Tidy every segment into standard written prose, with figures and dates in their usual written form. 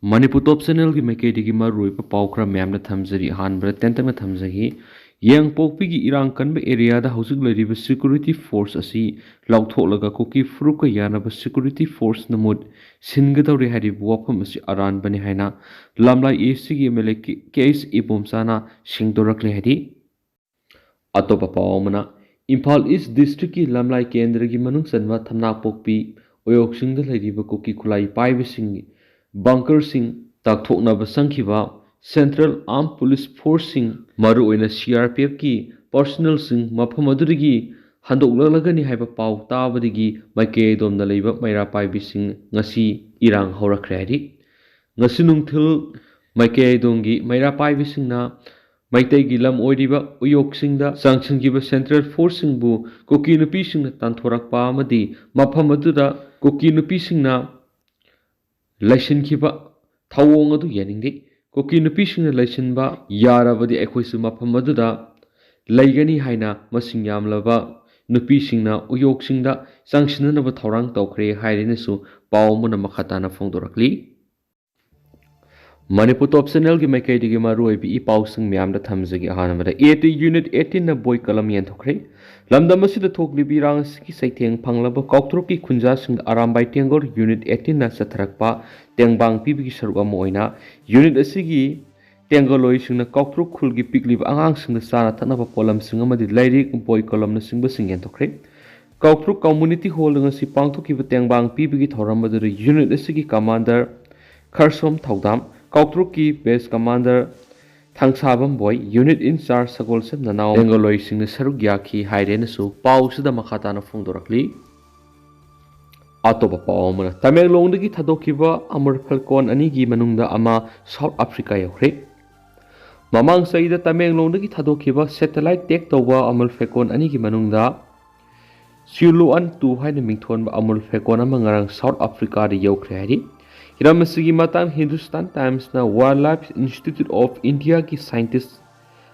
Manipur Top Channel की मैकेडी मरुइब पाउखरा ma'am थमजरी हानब्र तेंतंग थमजगी yang pokpi gi irang kanba area da hosuk leriba security force asi lautholga kuki fruka yana ba security force namud singadauri hari wafam asi aran bani haina lamlai ac gi mele case ibomsana singdorakle hari atopa pawmana Imphal East District ki lamlai kendra gi manung sanwa thamna pokpi oyok singda leriba kuki khulai paibe sing bunker sing takthokna ba sangkhiba Central Armed Police Force sing maru oina CRPF ki personnel sing mafam adurigi handoklalagani haiba paw tabadigi maike domna leiba maira paibi sing ngasi irang hourakhre hari ngasi nungthil maike dongi maira paibi singna maitai gi lam oiriba uyok singda sangchinggiba Central Force sing bu Kuki Nupi singna tanthorakpa amadi mafam aduda Kuki Nupi singna leisinkiba thawong adu yaningdi Kuki Nupi singna leisinba yarabadi eikhoi su mafam aduda leisingani haina masing yamlaba nupi singna uyok singda sangsinanaba thorang tawkhre hairina su pawmuna makhatana phongdorakli Manipur Top Channel ki maikaidi gi maru oibi I paw sing myam da thamjagi ahanamada 80 unit 18 na boy kalam yan thokre lamdam asida thokli birang ki saitheng phanglaba kokthro ki khunja sing arambai tengor unit 18 na satharakpa tengbang pibi ki saruga moina unit asigi tengaloi singna kokthro khulgi piklib angang singna sana thanaba polam sing amadi lairik boy kalam na singba sing yan thokre kokthro community hall nga si pangthoki ba tengbang pibi ki thoramadu unit asigi commander Kharsom Thaudam Kautruk ki base commander Thangsabam boy unit in charge sagol sem nanao Bengaloi sing saruk yaki haire su pau sida makhata na phongdorakli atoba pau mana Tamelong dagi thadokiba Amur Falcon ani gi manungda ama South Africa yakhre mamang saida Tamelong dagi thadokiba satellite take toba Amur Falcon ani gi manungda Siluan 2 haina mingthon ba Amur Falcon ama ngarang South Africa ri yakhre hari Hiramasi matang Hindustan Times na Wildlife Institute of India ki scientist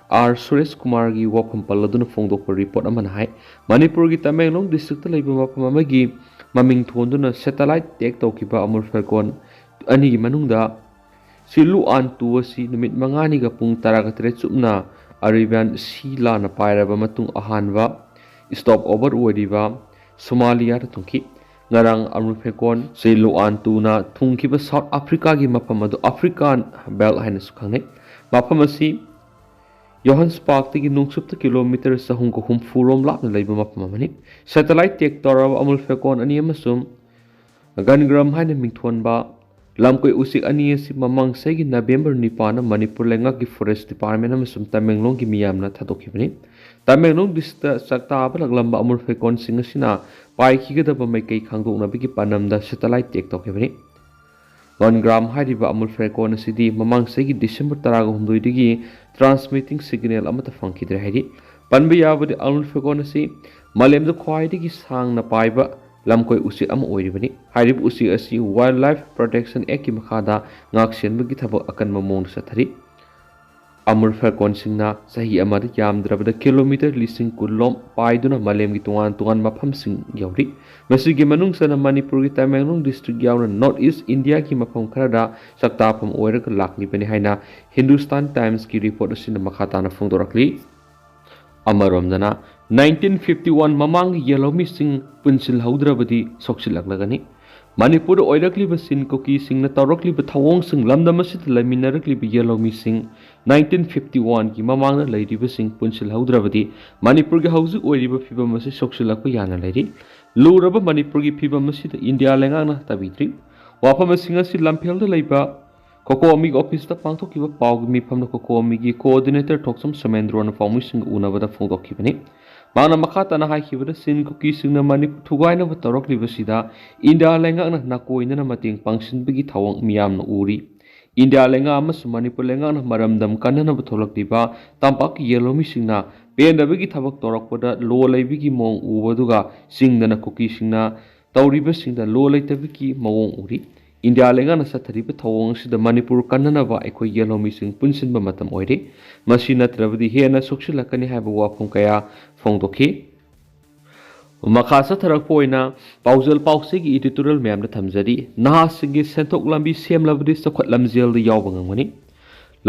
R. Suresh Kumar gi wapam paladuna phongdokpa report aman hai Manipur gi Tamelong district laiba mapam amagi maming thonduna satellite take tawkiba Amur Falcon ani gi manungda Siluan 2 asi numit mangani ga pung 13 chupna Arabian Sea la na pairaba matung ahanwa stop over oiriba Somalia ta tungki ngarang Amur Falcon Siluan 2 na thungkiba South Africa gi mapam adu African belt haina sukhangne mapam asi Johannesburg tigi nungsupta kilometer sahung ko humfurom lapna leiba mapam amani satellite take torab Amur Falcon ani amasum gangram haina mingthon ba lamkoi usik ani asi mamang segi November 9 na Manipur lenga ki forest department amasum Tamelong gi miyamna thadokibani Tamelong district sakta abalagamba Amur Falcon singasina pai khigadaba maikai khangdokna bigi panamda satellite take tokibani 1 gram hariba Amur Falcon asidi mamang segi December 19 digi transmitting signal amata phangkidre hari panbi yabadi Amur Falcon asi malemda khwai digi sangna paiba lamkoi usik am oiribani harib usik asi wildlife protection act ki makhada ngaksen bigi thaba akan mamong sathari Amur Falcon singna sahi amada yamdrabada kilometer lising kulom paiduna malem gi tungan mafam sing yauri masigi manung sana Manipur gi Tamelong district yauna North East India ki mafam kharada saktapam oiraga lakni bani haina Hindustan Times ki report asina makhata na phongdorakli amaromdana 1951 mamang yellow missing punsil haudrabadi soksilak Manipur oirakli sin koki sing na tarokli thawong sing lamdam asit laminarakli yellow missing 1951 ki mamang na lairi sing punsil haudrabadi Manipur gi hauju oiriba phibam asi soksilak yana lairi luraba Manipur gi phibam asi India lenga na tabitri wafam singa si lamphel da leiba Kokomi office ta pangthokiba pawgi mifam na Kokomi gi coordinator thoksam Samendro na formation unabada phongdokibani Mana makhata na haikibada sin kuki singna Manipur thugaina ba tarokli basida India lenga na nakoina na mating pangsin bigi thawang miyam na uri India lenga amas Manipur lenga na maramdam kanana ba tholakliba tampak yellow mi singna penda bigi thabak torokpada lo leibigi mong ubaduga singna na kuki singna tawriba singda lo leitabiki mawong uri India lenga na sathariba thawang sida Manipur kanana ba eikhoi yellow mi sing punsinba matam oire masi natrabadi hena soksilakani haiba wafam kaya phongdokhi ꯃꯈꯥ ꯆꯠꯊꯔꯛꯄ ꯑꯣꯏꯅ ꯄꯥꯎꯖꯦꯜ ꯄꯥꯎꯆꯦꯒꯤ editorial ꯃꯌꯥꯝꯗ ꯊꯝꯖꯔꯤ ꯅꯍꯥꯁꯤꯡꯒꯤ ꯁꯦꯟꯊꯣꯛ ꯂꯝꯕꯤ ꯁꯦꯝꯂꯕꯗꯤ ꯆꯥꯎꯈꯠ ꯂꯝꯖꯦꯜꯗ ꯌꯥꯎꯕ ꯉꯝꯒꯅꯤ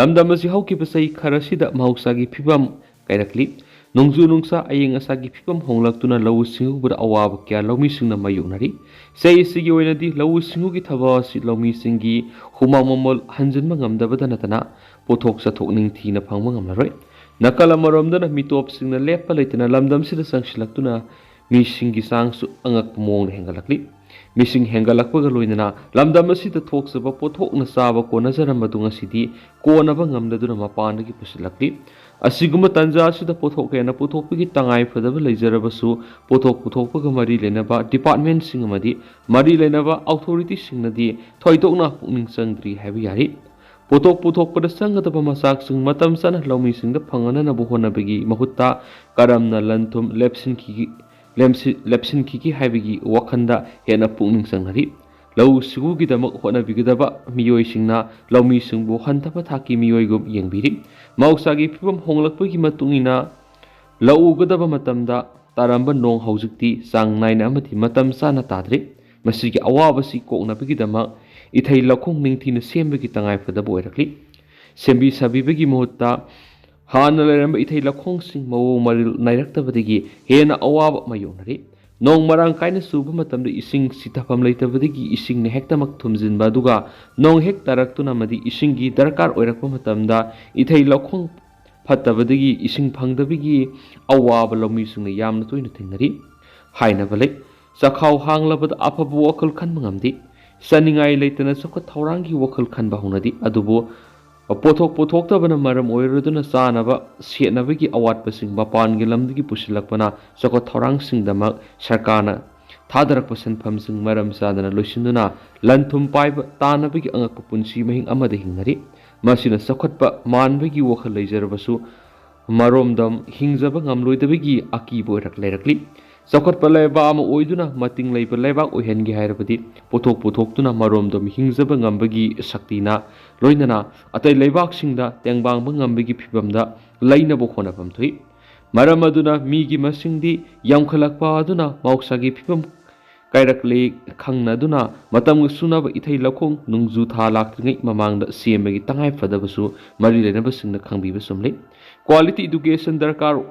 ꯂꯝꯗꯝ ꯑꯁꯤ ꯍꯧꯈꯤꯕ ꯆꯍꯤ ꯈꯔꯁꯤꯗ ꯃꯍꯧꯁꯥꯒꯤ ꯐꯤꯕꯝ ꯀꯥꯏꯔꯛꯂꯤ ꯅꯣꯡꯖꯨ ꯅꯨꯡꯁꯥ ꯑꯏꯪ ꯑꯁꯥꯒꯤ ꯐꯤꯕꯝ ꯍꯣꯡꯂꯛꯇꯨꯅ ꯂꯧꯎ ꯁꯤꯡꯎꯕꯗ ꯑꯋꯥꯕ ꯀꯌꯥ ꯂꯧꯃꯤꯁꯤꯡꯅ ꯃꯥꯌꯣꯛꯅꯔꯤ ꯆꯍꯤ ꯑꯁꯤꯒꯤ ꯑꯣꯏꯅꯗꯤ ꯂꯧꯎ ꯁꯤꯡꯎꯒꯤ ꯊꯕꯛ ꯑꯁꯤ ꯂꯧꯃꯤꯁꯤꯡꯒꯤ ꯍꯨꯃꯥꯡ ꯃꯃꯜ ꯍꯟꯖꯤꯟꯕ ꯉꯝꯗꯕꯗ ꯅꯠꯇꯅ ꯄꯣꯠꯊꯣꯛ ꯆꯠꯊꯣꯛ ꯅꯤꯡꯊꯤꯅ ꯐꯪꯕ ꯉꯝꯂꯔꯣꯏ ꯅꯥꯀꯜ ꯑꯃꯔꯣꯝꯗꯅ ꯃꯤꯇꯣꯞꯁꯤꯡꯅ ꯂꯦꯞꯄ ꯂꯩꯇꯅ ꯂꯝꯗꯝꯁꯤꯗ ꯆꯪꯁꯤꯜꯂꯛꯇꯨꯅ ꯃꯤꯁꯤꯡꯒꯤ ꯆꯥꯡꯁꯨ ꯑꯉꯛꯄ ꯃꯑꯣꯡꯗ ꯍꯦꯟꯒꯠꯂꯛꯂꯤ ꯃꯤꯁꯤꯡ ꯍꯦꯟꯒꯠꯂꯛꯄꯒ ꯂꯣꯏꯅꯅ ꯂꯝꯗꯝ ꯑꯁꯤꯗ ꯊꯣꯛꯆꯕ ꯄꯣꯠꯊꯣꯛꯅ ꯆꯥꯕ ꯀꯣꯟꯅꯖꯔꯝꯕꯗꯨ ꯉꯁꯤꯗꯤ ꯀꯣꯟꯅꯕ ꯉꯝꯗꯗꯨꯅ ꯃꯄꯥꯟꯗꯒꯤ ꯄꯨꯁꯤꯜꯂꯛꯂꯤ ꯑꯁꯤꯒꯨꯝꯕ ꯇꯥꯟꯖꯥ ꯑꯁꯤꯗ ꯄꯣꯠꯊꯣꯛ ꯍꯦꯟꯅ ꯄꯨꯊꯣꯛꯄꯒꯤ ꯇꯉꯥꯏ ꯐꯗꯕ ꯂꯩꯖꯔꯕꯁꯨ ꯄꯣꯠꯊꯣꯛ ꯄꯨꯊꯣꯛꯄꯒ ꯃꯔꯤ ꯂꯩꯅꯕ ꯗꯤꯄꯥꯔꯠꯃꯦꯟꯠꯁꯤꯡ ꯑꯃꯗꯤ ꯃꯔꯤ ꯂꯩꯅꯕ ꯑꯣꯊꯣꯔꯤꯇꯤꯁꯤꯡꯅꯗꯤ ꯊꯣꯏꯗꯣꯛꯅ ꯄꯨꯛꯅꯤꯡ ꯆꯪꯗ꯭ꯔꯤ ꯍꯥꯏꯕ ꯌꯥꯔꯤ ꯄꯣꯠꯊꯣꯛ ꯄꯨꯊꯣꯛꯄꯗ ꯆꯪꯒꯗꯕ ꯃꯆꯥꯛꯁꯤꯡ ꯃꯇꯝ ꯆꯥꯅ ꯂꯧꯃꯤꯁꯤꯡꯗ ꯐꯪꯍꯟꯅꯕ ꯍꯣꯠꯅꯕꯒꯤ ꯃꯍꯨꯠꯇ ꯀꯔꯝꯅ ꯂꯟ ꯊꯨꯝ ꯂꯦꯞꯁꯤꯟꯈꯤꯒꯦ ꯍꯥꯏꯕꯒꯤ ꯋꯥꯈꯜꯗ ꯍꯦꯟꯅ ꯄꯨꯛꯅꯤꯡ ꯆꯪꯅꯔꯤ ꯂꯧꯎ ꯁꯤꯡꯎꯒꯤꯗꯃꯛ ꯍꯣꯠꯅꯕꯤꯒꯗꯕ ꯃꯤꯑꯣꯏꯁꯤꯡꯅ ꯂꯧꯃꯤꯁꯤꯡꯕꯨ ꯍꯟꯊꯕ ꯊꯥꯛꯀꯤ ꯃꯤꯑꯣꯏꯒꯨꯝ ꯌꯦꯡꯕꯤꯔꯤ ꯃꯍꯧꯁꯥꯒꯤ ꯐꯤꯕꯝ ꯍꯣꯡꯂꯛꯄꯒꯤ ꯃꯇꯨꯡꯏꯟꯅ ꯂꯧ ꯎꯒꯗꯕ ꯃꯇꯝꯗ ꯇꯥꯔꯝꯕ ꯅꯣꯡ ꯍꯧꯖꯤꯛꯇꯤ ꯆꯥꯡ ꯅꯥꯏꯅ ꯑꯃꯗꯤ ꯃꯇꯝ ꯆꯥꯅ ꯇꯥꯗ꯭ꯔꯤ ꯃꯁꯤꯒꯤ ꯑꯋꯥꯕꯁꯤ ꯀꯣꯛꯅꯕꯒꯤꯗꯃꯛ ꯏꯊꯩ ꯂꯧꯈꯣꯡ ꯅꯤꯡꯊꯤꯅ ꯁꯦꯝꯕꯒꯤ ꯇꯉꯥꯏꯐꯗꯕ ꯑꯣꯏꯔꯛꯂꯤ ꯁꯦꯝꯕꯤ ꯁꯥꯕꯤꯕꯒꯤ ꯃꯍꯨꯠꯇ ꯍꯥꯟꯅ ꯂꯩꯔꯝꯕ ꯏꯊꯩ ꯂꯧꯈꯣꯡꯁꯤꯡ ꯃꯑꯣꯡ ꯃꯔꯤꯜ ꯅꯥꯏꯔꯛꯇꯕꯗꯒꯤ ꯍꯦꯟꯅ ꯑꯋꯥꯕ ꯃꯥꯌꯣꯛꯅꯔꯤ ꯅꯣꯡ ꯃꯔꯥꯡ ꯀꯥꯏꯅ ꯆꯨꯕ ꯃꯇꯝꯗ ꯏꯁꯤꯡ ꯁꯤꯊꯐꯝ ꯂꯩꯇꯕꯗꯒꯤ ꯏꯁꯤꯡꯅ ꯍꯦꯛꯇꯃꯛ ꯊꯨꯝꯖꯤꯟꯕ ꯑꯗꯨꯒ ꯅꯣꯡ ꯍꯦꯛ ꯇꯥꯔꯛꯇꯨꯅ ꯑꯃꯗꯤ ꯏꯁꯤꯡꯒꯤ ꯗꯔꯀꯥꯔ ꯑꯣꯏꯔꯛꯄ ꯃꯇꯝꯗ ꯏꯊꯩ ꯂꯧꯈꯣꯡ ꯐꯠꯇꯕꯗꯒꯤ ꯏꯁꯤꯡ ꯐꯪꯗꯕꯒꯤ ꯑꯋꯥꯕ ꯂꯧꯃꯤꯁꯤꯡꯅ ꯌꯥꯝꯅ ꯇꯣꯏꯅ ꯊꯦꯡꯅꯔꯤ ꯍꯥꯏꯅꯕ ꯂꯩ ꯆꯈꯥꯎ ꯍꯥꯡꯂꯕꯗ ꯑꯐꯕ ꯋꯥꯈꯜ ꯈꯟꯕ ꯉꯝꯗꯦ ꯆꯥꯅꯤꯡꯉꯥꯏ ꯂꯩꯇꯅ ꯆꯥꯎꯈꯠ ꯊꯧꯔꯥꯡꯒꯤ ꯋꯥꯈꯜ ꯈꯟꯕ ꯍꯧꯅꯗꯦ ꯑꯗꯨꯕꯨ ꯄꯣꯠꯊꯣꯛ ꯄꯨꯊꯣꯛꯇꯕꯅ ꯃꯔꯝ ꯑꯣꯏꯔꯗꯨꯅ ꯆꯥꯅꯕ ꯁꯦꯠꯅꯕꯒꯤ ꯑꯋꯥꯠꯄꯁꯤꯡ ꯃꯄꯥꯟꯒꯤ ꯂꯝꯗꯒꯤ ꯄꯨꯁꯤꯜꯂꯛꯄꯅ ꯆꯥꯎꯈꯠ ꯊꯧꯔꯥꯡꯁꯤꯡꯗꯃꯛ ꯁꯔꯀꯥꯔꯅ ꯊꯥꯗꯔꯛꯄ ꯁꯦꯟꯐꯝꯁꯤꯡ ꯃꯔꯝ ꯆꯥꯗꯅ ꯂꯣꯏꯁꯤꯟꯗꯨꯅ ꯂꯟ ꯊꯨꯝ ꯄꯥꯏꯕ ꯇꯥꯅꯕꯒꯤ ꯑꯉꯛꯄ ꯄꯨꯟꯁꯤ ꯃꯍꯤꯡ ꯑꯃꯗ ꯍꯤꯡꯅꯔꯤ ꯃꯁꯤꯅ ꯆꯥꯎꯈꯠꯄ ꯃꯥꯟꯕꯒꯤ ꯋꯥꯈꯜ ꯂꯩꯖꯔꯕꯁꯨ ꯃꯔꯣꯝꯗꯝ ꯍꯤꯡꯖꯕ ꯉꯝꯂꯣꯏꯗꯕꯒꯤ ꯑꯀꯤꯕ ꯂꯩꯔꯛꯂꯤ ꯆꯥꯎꯈꯠꯄ ꯂꯩꯕꯥꯛ ꯑꯃ ꯑꯣꯏꯗꯨꯅ ꯃꯇꯤꯡ ꯂꯩꯕ ꯂꯩꯕꯥꯛ ꯑꯣꯏꯍꯟꯒꯦ ꯍꯥꯏꯔꯕꯗꯤ ꯄꯣꯠꯊꯣꯛ ꯄꯨꯊꯣꯛꯇꯨꯅ ꯃꯔꯣꯝꯗꯣꯝ ꯍꯤꯡꯖꯕ ꯉꯝꯕꯒꯤ ꯁꯛꯇꯤꯅ ꯂꯣꯏꯅꯅ ꯑꯇꯩ ꯂꯩꯕꯥꯛꯁꯤꯡꯗ ꯇꯦꯡꯕꯥꯡꯕ ꯉꯝꯕꯒꯤ ꯐꯤꯚꯝꯗ ꯂꯩꯅꯕ ꯍꯣꯠꯅꯐꯝ ꯊꯣꯛꯏ ꯃꯔꯝ ꯑꯗꯨꯅ ꯃꯤꯒꯤ ꯃꯁꯤꯡꯗꯤ ꯌꯥꯝꯈꯠꯂꯛꯄ ꯑꯗꯨꯅ ꯃꯍꯧꯁꯥꯒꯤ ꯐꯤꯕꯝ ꯀꯥꯏꯔꯛꯂꯦ ꯈꯪꯅꯗꯨꯅ ꯃꯇꯝꯒ ꯆꯨꯅꯕ ꯏꯊꯩ ꯂꯧꯈꯣꯡ ꯅꯣꯡꯖꯨ ꯊꯥ ꯂꯥꯛꯇ꯭ꯔꯤꯉꯩ ꯃꯃꯥꯡꯗ ꯁꯦꯝꯕꯒꯤ ꯇꯉꯥꯏꯐꯗꯕꯁꯨ ꯃꯔꯤ ꯂꯩꯅꯕꯁꯤꯡꯅ ꯈꯪꯕꯤꯕ ꯆꯨꯝꯂꯤ ꯀ꯭ꯋꯥꯂꯤꯇꯤ ꯏꯗꯨꯀꯦꯁꯟ ꯗꯔꯀꯥꯔ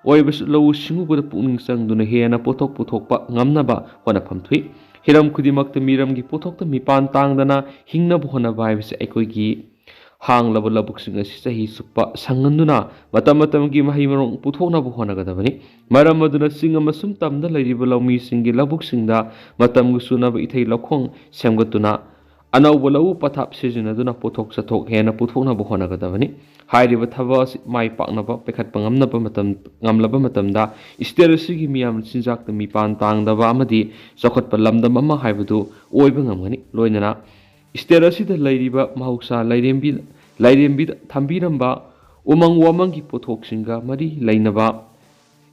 ꯑꯣꯏꯕꯁꯨ ꯂꯧꯎ ꯁꯤꯡꯎꯕꯗ ꯄꯨꯛꯅꯤꯡ ꯆꯪꯗꯨꯅ ꯍꯦꯟꯅ ꯄꯣꯠꯊꯣꯛ ꯄꯨꯊꯣꯛꯄ ꯉꯝꯅꯕ ꯍꯣꯠꯅꯐꯝ ꯊꯣꯛꯏ ꯍꯤꯔꯝ ꯈꯨꯗꯤꯡꯃꯛꯇ ꯃꯤꯔꯝꯒꯤ ꯄꯣꯠꯊꯣꯛꯇ ꯃꯤꯄꯥꯟ ꯇꯥꯡꯗꯅ ꯍꯤꯡꯅꯕ ꯍꯣꯠꯅꯕ ꯍꯥꯏꯕꯁꯤ ꯑꯩꯈꯣꯏꯒꯤ ꯍꯥꯡꯂꯕ ꯂꯧꯕꯨꯛꯁꯤꯡ ꯑꯁꯤ ꯆꯍꯤ ꯆꯨꯞꯄ ꯁꯪꯍꯟꯗꯨꯅ ꯃꯇꯝ ꯃꯇꯝꯒꯤ ꯃꯍꯩ ꯃꯔꯣꯡ ꯄꯨꯊꯣꯛꯅꯕ ꯍꯣꯠꯅꯒꯗꯕꯅꯤ ꯃꯔꯝ ꯑꯗꯨꯅ ꯆꯤꯡ ꯑꯃꯁꯨꯡ ꯇꯝꯗ ꯂꯩꯔꯤꯕ ꯂꯧꯃꯤꯁꯤꯡꯒꯤ ꯂꯧꯕꯨꯛꯁꯤꯡꯗ ꯃꯇꯝꯒ ꯆꯨꯅꯕ ꯏꯊꯩ ꯂꯧꯈꯣꯡ ꯁꯦꯝꯒꯠꯇꯨꯅ ꯑꯅꯧꯕ ꯂꯧꯎ ꯄꯊꯥꯞ ꯁꯤꯖꯤꯟꯅꯗꯨꯅ ꯄꯣꯠꯊꯣꯛ ꯆꯠꯊꯣꯛ ꯍꯦꯟꯅ ꯄꯨꯊꯣꯛꯅꯕ ꯍꯣꯠꯅꯒꯗꯕꯅꯤ ꯍꯥꯏꯔꯤꯕ ꯊꯕꯛ ꯑꯁꯤ ꯃꯥꯏ ꯄꯥꯛꯅꯕ ꯄꯥꯏꯈꯠꯄ ꯉꯝꯂꯕ ꯃꯇꯝꯗ ꯏꯁꯇꯦꯠ ꯑꯁꯤꯒꯤ ꯃꯤꯌꯥꯝꯅ ꯆꯤꯟꯖꯥꯛꯇ ꯃꯤꯄꯥꯟ ꯇꯥꯡꯗꯕ ꯑꯃꯗꯤ ꯆꯥꯎꯈꯠꯄ ꯂꯝꯗꯝ ꯑꯃ ꯍꯥꯏꯕꯗꯨ ꯑꯣꯏꯕ ꯉꯝꯒꯅꯤ ꯂꯣꯏꯅꯅ ꯏꯁꯇꯦꯠ ꯑꯁꯤꯗ ꯂꯩꯔꯤꯕ ꯃꯍꯧꯁꯥ ꯂꯥꯏꯔꯦꯝꯕꯤꯗ ꯊꯝꯕꯤꯔꯝꯕ ꯎꯃꯪ ꯋꯥꯃꯪꯒꯤ ꯄꯣꯠꯊꯣꯛꯁꯤꯡꯒ ꯃꯔꯤ ꯂꯩꯅꯕ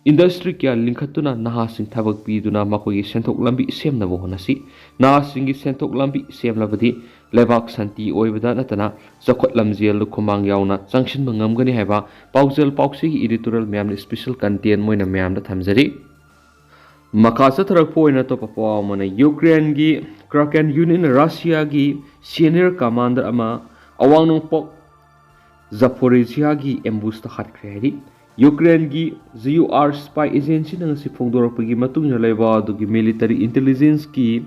ꯏꯟꯗꯁꯇ꯭ꯔꯤ ꯀꯌꯥ ꯂꯤꯡꯈꯠꯇꯨꯅ ꯅꯍꯥꯁꯤꯡ ꯊꯕꯛ ꯄꯤꯗꯨꯅ ꯃꯈꯣꯏꯒꯤ ꯁꯦꯟꯊꯣꯛ ꯂꯝꯕꯤ ꯁꯦꯝꯅꯕ ꯍꯣꯠꯅꯁꯤ ꯅꯍꯥꯁꯤꯡꯒꯤ ꯁꯦꯟꯊꯣꯛ ꯂꯝꯕꯤ ꯁꯦꯝꯂꯕꯗꯤ ꯂꯩꯕꯥꯛ ꯁꯥꯟꯇꯤ ꯑꯣꯏꯕꯗ ꯅꯠꯇꯅ ꯆꯥꯎꯈꯠ ꯂꯝꯖꯦꯜꯗ ꯈꯨꯃꯥꯡ ꯌꯥꯎꯅ ꯆꯪꯁꯤꯟꯕ ꯉꯝꯒꯅꯤ ꯍꯥꯏꯕ ꯄꯥꯎꯖꯦꯜ ꯄꯥꯎꯆꯦꯒꯤ ꯏꯗꯤꯇꯣꯔꯤꯌꯦꯜ ꯃꯌꯥꯝꯅ ꯁ꯭ꯄꯦꯁꯦꯜ ꯀꯟꯇꯦꯟ ꯃꯣꯏꯅ ꯃꯌꯥꯝꯗ ꯊꯝꯖꯔꯤ ꯃꯈꯥ ꯆꯠꯊꯔꯛꯄ ꯑꯣꯏꯅ ꯑꯇꯣꯞꯄ ꯄꯥꯎ ꯑꯃꯅ ꯌꯨꯀ꯭ꯔꯦꯟꯒꯤ ꯀ꯭ꯔꯥꯀꯦꯟ ꯌꯨꯅꯤꯠꯅ ꯔꯁꯤꯌꯥꯒꯤ ꯁꯤꯅꯤꯌꯔ ꯀꯃꯥꯟꯗꯔ ꯑꯃ ꯑꯋꯥꯡ ꯅꯣꯡꯄꯣꯛ ꯖꯥꯄꯣꯔꯤꯖꯤꯌꯥꯒꯤ ꯑꯦꯝꯕꯨꯁꯇ ꯍꯥꯠꯈ꯭ꯔꯦ ꯍꯥꯏꯔꯤ ꯌꯨꯀ꯭ꯔꯦꯟꯒꯤ ꯖꯤꯌꯨꯑꯥꯔ ꯁ꯭ꯄꯥꯏ ꯑꯦꯖꯦꯟꯁꯤꯅ ꯉꯁꯤ ꯐꯣꯡꯗꯣꯔꯛꯄꯒꯤ ꯃꯇꯨꯡꯏꯟꯅ ꯂꯩꯕꯥꯛ ꯑꯗꯨꯒꯤ ꯃꯤꯂꯤꯇꯔꯤ ꯏꯟꯇꯦꯂꯤꯖꯦꯟꯁꯀꯤ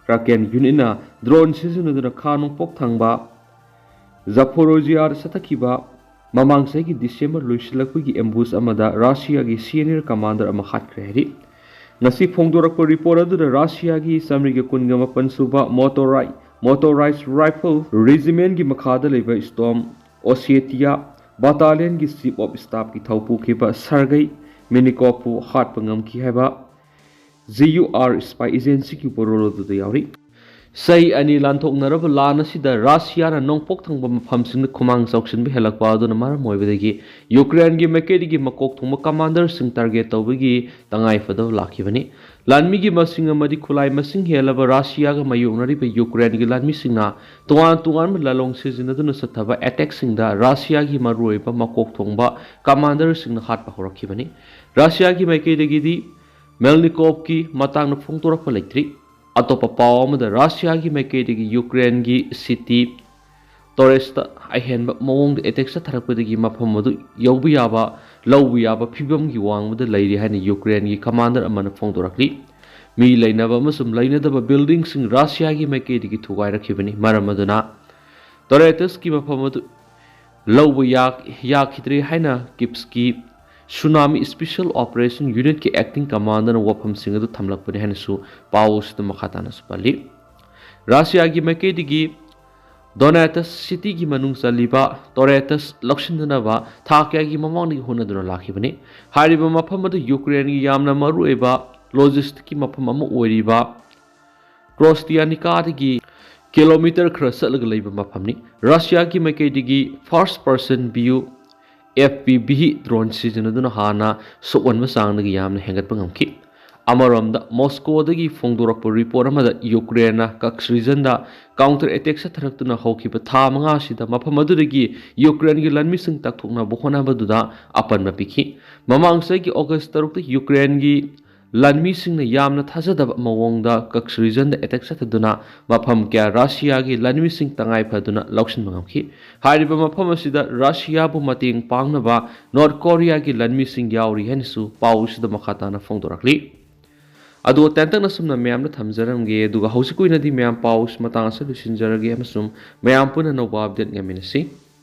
ꯀ꯭ꯔꯥꯀꯦꯟ ꯌꯨꯅꯤꯠꯅ ꯗ꯭ꯔꯣꯟ ꯁꯤꯖꯤꯟꯅꯗꯨꯅ ꯈꯥ ꯅꯣꯡꯄꯣꯛ ꯊꯪꯕ ꯖꯥꯄꯣꯔꯣꯖꯤꯌꯥꯗ ꯆꯠꯊꯈꯤꯕ ꯃꯃꯥꯡ ꯆꯍꯤꯒꯤ ꯗꯤꯁꯦꯝꯕꯔ ꯂꯣꯏꯁꯤꯜꯂꯛꯄꯒꯤ ꯑꯦꯝꯕꯨꯁ ꯑꯃꯗ ꯔꯁꯤꯌꯥꯒꯤ ꯁꯤꯅꯤꯌꯔ ꯀꯃꯥꯟꯗꯔ ꯑꯃ ꯍꯥꯠꯈ꯭ꯔꯦ ꯍꯥꯏꯔꯤ ꯉꯁꯤ ꯐꯣꯡꯗꯣꯔꯛꯄ ꯔꯤꯄꯣꯔꯠ ꯑꯗꯨꯗ ꯔꯁꯤꯌꯥꯒꯤ 118 ꯁꯨꯕ ꯃꯣꯇꯣꯔꯥꯏꯖ ꯔꯥꯏꯐꯜ ꯔꯤꯖꯤꯃꯦꯟꯒꯤ ꯃꯈꯥꯗ ꯂꯩꯕ ꯁ꯭ꯇꯣꯝ ꯑꯣꯁꯦꯇꯤꯌꯥ ꯕꯇꯥꯂꯤꯌꯟꯒꯤ ꯆꯤꯐ ꯑꯣꯐ ꯁ꯭ꯇꯥꯐꯀꯤ ꯊꯧꯄꯨꯈꯤꯕ ꯁꯔꯒꯩ ꯃꯤꯅꯤꯀꯣꯞꯄꯨ ꯍꯥꯠꯄ ꯉꯝꯈꯤ ꯍꯥꯏꯕ ꯖꯤꯌꯨꯑꯥꯔ ꯁ꯭ꯄꯥꯏ ꯑꯦꯖꯦꯟꯁꯤꯒꯤ ꯄꯔꯣꯜ ꯑꯗꯨꯗ ꯌꯥꯎꯔꯤ ꯆꯍꯤ ꯑꯅꯤ ꯂꯥꯟꯊꯣꯛꯅꯔꯕ ꯂꯥꯟ ꯑꯁꯤꯗ ꯔꯁꯤꯌꯥꯅ ꯅꯣꯡꯄꯣꯛ ꯊꯪꯕ ꯃꯐꯝꯁꯤꯡꯗ ꯈꯨꯃꯥꯡ ꯆꯥꯎꯁꯤꯟꯕ ꯍꯦꯜꯂꯛꯄ ꯑꯗꯨꯅ ꯃꯔꯝ ꯑꯣꯏꯕꯗꯒꯤ ꯌꯨꯀ꯭ꯔꯦꯟꯒꯤ ꯃꯥꯏꯀꯩꯗꯒꯤ ꯃꯀꯣꯛ ꯊꯣꯡꯕ ꯀꯃꯥꯟꯗꯔꯁꯤꯡ ꯇꯥꯔꯒꯦꯠ ꯇꯧꯕꯒꯤ ꯇꯉꯥꯏꯐꯗꯕ ꯂꯥꯛꯈꯤꯕꯅꯤ ꯂꯥꯟꯃꯤꯒꯤ ꯃꯁꯤꯡ ꯑꯃꯗꯤ ꯈꯨꯠꯂꯥꯏ ꯃꯁꯤꯡ ꯍꯦꯜꯂꯕ ꯔꯁꯤꯌꯥꯒ ꯃꯥꯌꯣꯛꯅꯔꯤꯕ ꯌꯨꯀ꯭ꯔꯦꯟꯒꯤ ꯂꯥꯟꯃꯤꯁꯤꯡꯅ ꯇꯣꯉꯥꯟ ꯇꯣꯉꯥꯟꯕ ꯂꯥꯂꯣꯡ ꯁꯤꯖꯤꯟꯅꯗꯨꯅ ꯆꯠꯊꯕ ꯑꯦꯇꯦꯛꯁꯤꯡꯗ ꯔꯁꯤꯌꯥꯒꯤ ꯃꯔꯨꯑꯣꯏꯕ ꯃꯀꯣꯛ ꯊꯣꯡꯕ ꯀꯃꯥꯟꯗꯔꯁꯤꯡꯅ ꯍꯥꯠꯄ ꯍꯧꯔꯛꯈꯤꯕꯅꯤ ꯔꯁꯤꯌꯥꯒꯤ ꯃꯥꯏꯀꯩꯗꯒꯤꯗꯤ ꯃꯦꯜꯅꯤꯀꯣꯚꯀꯤ ꯃꯇꯥꯡꯗ ꯐꯣꯡꯗꯣꯔꯛꯄ ꯂꯩꯇ꯭ꯔꯤ꯫ ꯑꯇꯣꯞꯄ ꯄꯥꯎ ꯑꯃꯗ ꯔꯁꯤꯌꯥꯒꯤ ꯃꯥꯏꯀꯩꯗꯒꯤ ꯌꯨꯀ꯭ꯔꯦꯟꯒꯤ ꯁꯤꯇꯤ ꯇꯣꯔꯦꯁꯇ ꯑꯍꯦꯟꯕ ꯃꯑꯣꯡꯗ ꯑꯦꯇꯦꯛ ꯆꯠꯊꯔꯛꯄꯗꯒꯤ ꯃꯐꯝ ꯑꯗꯨ ꯌꯧꯕ ꯌꯥꯕ ꯂꯧꯕ ꯌꯥꯕ ꯐꯤꯚꯝꯒꯤ ꯋꯥꯡꯃꯗ ꯂꯩꯔꯤ ꯍꯥꯏꯅ ꯌꯨꯀ꯭ꯔꯦꯟꯒꯤ ꯀꯃꯥꯟꯗꯔ ꯑꯃꯅ ꯐꯣꯡꯗꯣꯔꯛꯂꯤ꯫ ꯃꯤ ꯂꯩꯅꯕ ꯑꯃꯁꯨꯡ ꯂꯩꯅꯗꯕ ꯕꯤꯜꯗꯤꯡꯁꯤꯡ ꯔꯁꯤꯌꯥꯒꯤ ꯃꯥꯏꯀꯩꯗꯒꯤ ꯊꯨꯒꯥꯏꯔꯛꯈꯤꯕꯅꯤ, ꯃꯔꯝ ꯑꯗꯨꯅ ꯇꯣꯔꯦꯇꯁꯀꯤ ꯃꯐꯝ ꯑꯗꯨ ꯂꯧꯕ ꯌꯥꯈꯤꯗ꯭ꯔꯦ ꯍꯥꯏꯅ ꯀꯤꯞꯁꯀꯤ ꯁꯨꯅꯥꯃꯤ ꯁ꯭ꯄꯦꯁꯤꯌꯦꯜ ꯑꯣꯄꯔꯦꯁꯟ ꯌꯨꯅꯤꯠꯀꯤ ꯑꯦꯛꯇꯤꯡ ꯀꯃꯥꯟꯗꯔꯅ ꯋꯥꯐꯝꯁꯤꯡ ꯑꯗꯨ ꯊꯝꯂꯛꯄꯅꯤ ꯍꯥꯏꯅꯁꯨ ꯄꯥꯎ ꯑꯁꯤꯗ ꯃꯈꯥ ꯇꯥꯅꯁꯨ ꯄꯜꯂꯤ꯫ ꯔꯁꯤꯌꯥꯒꯤ ꯃꯥꯏꯀꯩꯗꯒꯤ ꯗꯣꯅꯦꯇꯁ ꯁꯤꯇꯤꯒꯤ ꯃꯅꯨꯡ ꯆꯜꯂꯤꯕ ꯇꯣꯔꯦꯇꯁ ꯂꯧꯁꯤꯟꯅꯅꯕ ꯊꯥ ꯀꯌꯥꯒꯤ ꯃꯃꯥꯡꯗꯒꯤ ꯍꯣꯠꯅꯗꯨꯅ ꯂꯥꯛꯈꯤꯕꯅꯤ꯫ ꯍꯥꯏꯔꯤꯕ ꯃꯐꯝ ꯑꯗꯨ ꯌꯨꯀ꯭ꯔꯦꯟꯒꯤ ꯌꯥꯝꯅ ꯃꯔꯨꯑꯣꯏꯕ ꯂꯣꯖꯤꯁꯇꯤꯛꯀꯤ ꯃꯐꯝ ꯑꯃ ꯑꯣꯏꯔꯤꯕ ꯀ꯭ꯔꯣꯁꯇꯤꯌꯥꯅꯤꯀꯥꯗꯒꯤ ꯀꯤꯂꯣꯃꯤꯇꯔ ꯈꯔ ꯆꯠꯂꯒ ꯂꯩꯕ ꯃꯐꯝꯅꯤ꯫ ꯔꯁꯤꯌꯥꯒꯤ ꯃꯥꯏꯀꯩꯗꯒꯤ first person view FPV drone ꯁꯤꯖꯤꯟꯅꯗꯨꯅ ꯍꯥꯟꯅ ꯁꯣꯛꯍꯟꯕ ꯆꯥꯡꯗꯒꯤ ꯌꯥꯝꯅ ꯍꯦꯟꯒꯠꯄ ꯉꯝꯈꯤ꯫ ꯑꯃꯔꯣꯝꯗ ꯃꯣꯁꯀꯣꯗꯒꯤ ꯐꯣꯡꯗꯣꯔꯛꯄ ꯔꯤꯄꯣꯔꯠ ꯑꯃꯗ ꯌꯨꯀ꯭ꯔꯦꯟꯅ ꯀꯛꯁ ꯔꯤꯖꯟꯗ ꯀꯥꯎꯟꯇꯔ ꯑꯦꯇꯦꯛ ꯆꯠꯊꯔꯛꯇꯨꯅ ꯍꯧꯈꯤꯕ ꯊꯥ 5 ꯑꯁꯤꯗ ꯃꯐꯝ ꯑꯗꯨꯗꯒꯤ ꯌꯨꯀ꯭ꯔꯦꯟꯒꯤ ꯂꯟꯃꯤꯁꯤꯡ ꯇꯛꯊꯣꯛꯅꯕ ꯍꯣꯠꯅꯕꯗꯨꯗ ꯑꯄꯟꯕ ꯄꯤꯈꯤ꯫ ꯃꯃꯥꯡ ꯆꯍꯤꯒꯤ ꯑꯣꯒꯁꯠ 6ꯇ ꯌꯨꯀ꯭ꯔꯦꯟꯒꯤ ꯂꯟꯃꯤꯁꯤꯡꯅ ꯌꯥꯝꯅ ꯊꯥꯖꯗꯕ ꯃꯑꯣꯡꯗ ꯀꯛꯁ ꯔꯤꯖꯟꯗ ꯑꯦꯇꯦꯛ ꯆꯠꯊꯗꯨꯅ ꯃꯐꯝ ꯀꯌꯥ ꯔꯁꯤꯌꯥꯒꯤ ꯂꯟꯃꯤꯁꯤꯡ ꯇꯉꯥꯏ ꯐꯗꯨꯅ ꯂꯧꯁꯤꯟꯕ ꯉꯝꯈꯤ꯫ ꯍꯥꯏꯔꯤꯕ ꯃꯐꯝ ꯑꯁꯤꯗ ꯔꯁꯤꯌꯥꯕꯨ ꯃꯇꯦꯡ ꯄꯥꯡꯅꯕ ꯅꯣꯔꯊ ꯀꯣꯔꯤꯌꯥꯒꯤ ꯂꯟꯃꯤꯁꯤꯡ ꯌꯥꯎꯔꯤ ꯍꯥꯏꯅꯁꯨ ꯄꯥꯎ ꯑꯁꯤꯗ ꯃꯈꯥ ꯇꯥꯅ ꯐꯣꯡꯗꯣꯔꯛꯂꯤ꯫ ꯑꯗꯣ ꯇꯦꯟꯇꯛꯅ ꯁꯨꯝꯅ ꯃꯌꯥꯝꯗ ꯊꯝꯖꯔꯝꯒꯦ, ꯑꯗꯨꯒ ꯍꯧꯖꯤꯛ ꯑꯣꯏꯅꯗꯤ ꯃꯌꯥꯝ ꯄꯥꯎ ꯃꯇꯥꯡ ꯑꯁꯤ ꯂꯣꯏꯁꯤꯟꯖꯔꯒꯦ ꯑꯃꯁꯨꯡ ꯃꯌꯥꯝ ꯄꯨꯟꯅ ꯅꯧꯕ ꯑꯞꯗꯦꯠ ꯉꯝꯃꯤꯟꯅꯁꯤ꯫